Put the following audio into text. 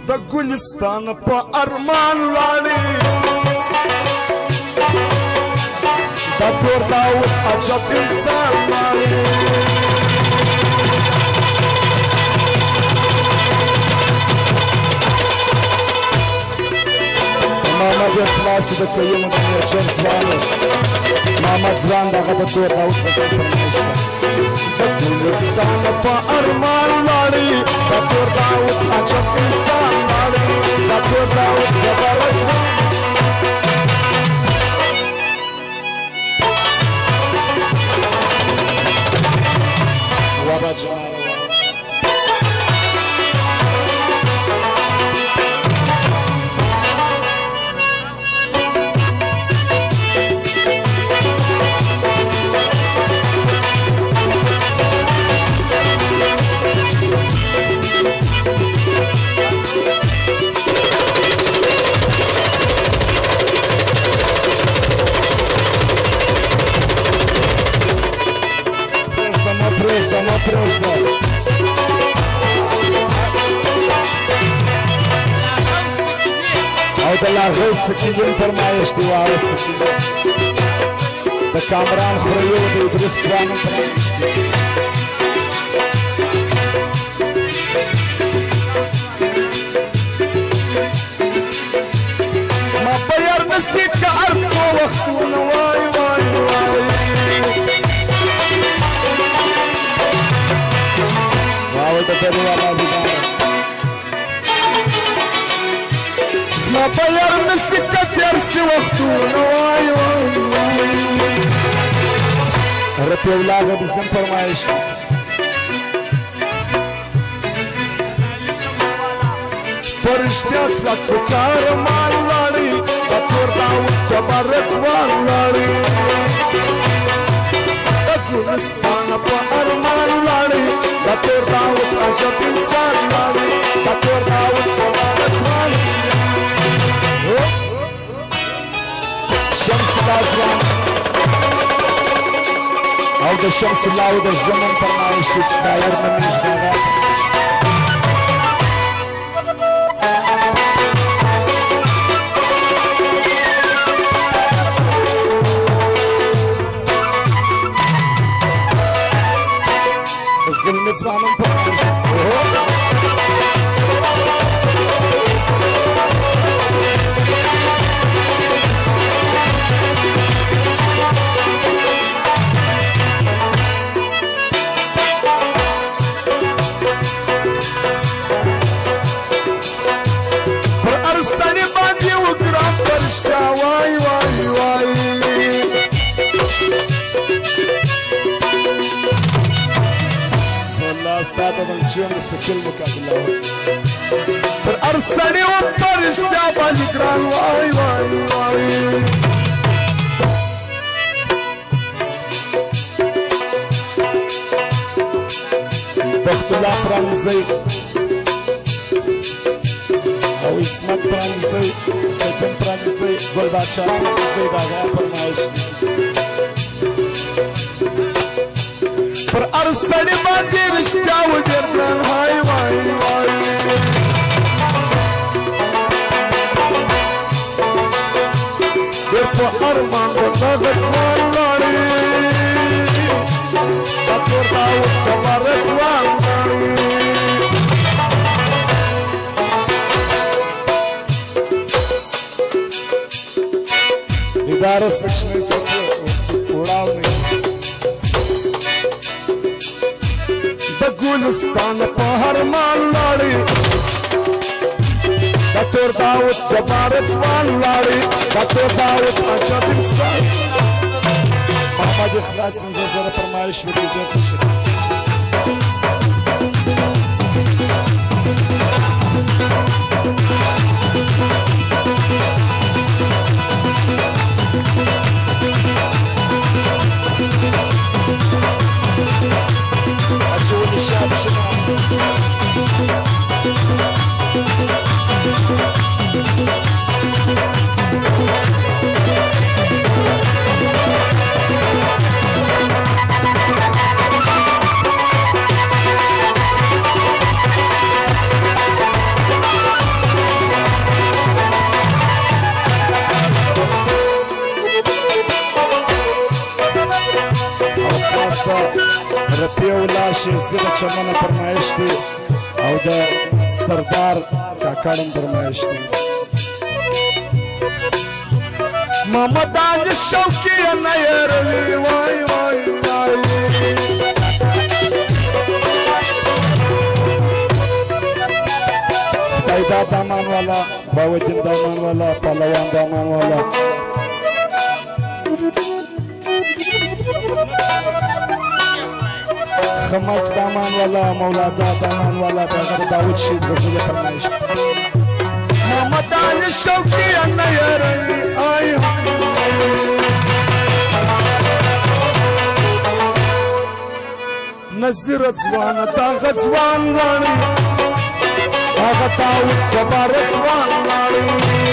د ګلستان په ارمان لاړې د تور داود عجب انسان لاړې محمد اخلاص د قیم د میرچن ځوان محمد ځوان دغه د تور داود په ځای فرمایش ده د ګلستان په ارمان لاړې د تور داود عجب انسان لاړې د تور داود ډبره ځوان وبا جمال او د لاغۍ سکینین فرمایش دی واره سکینین د کامران خریو د ادریس ځوان فرمایش دی زما په یار نصیب که هر څو وختونه وای وای وای واوی د پرې والا بیداره زما په یار نصیب که تېر سي وختونه وای وای وای رپې ولاغه د زم فرمایش په رښتیا کلک په کارمان لاړې د تور داود ډبره ځوان لاړې د ګلستان په ارمان لاړې د تور داود عجب انسان لاړې د تور داود ډبره ځوان شمس الله ځوان او د شمس الله د زمن فرمایش دی چې کالر نه نږدې هغه زلمي ځوانان فرمایش ستا د بلچین د سکل مقابله پر هر سړي و په رښتیا باندې ګران وای وای وای بخت الله پرانیزئ او عصمت پرانیزئ فتن پرانیزئ ګل باچا پرانیزئ د هغه فرمایش دی پر هر سړي باندې رښتیا و ډېر ګران وای وای وای ډېر په ارمان د دغه ځوان لاړې د تور داود ډبره ځوان لاړې اداره سکشنې سوچه وړاو نه ګلستان په ارمان لاړې د تور داود ډبره ځوان لاړې د تور داود عجب انسان محمد اخلاص پنځه زره فرمایش وکړي ډېر ښه شیزی د چمنه فرمایش دی او د سردار کاکاړم فرمایش دی محمد علي شوقي نه يروي وای وای وای خدای دا دامان والا باوجین دامان والا پهلوان دامان والا خمک دامان والا مولادا دامان والا داغر داود شید غزل فرمایش محمد علي شوقي نه يروي آی نظر ځوان داغه ځوان وړي هغه تاو کبار ځوان وړي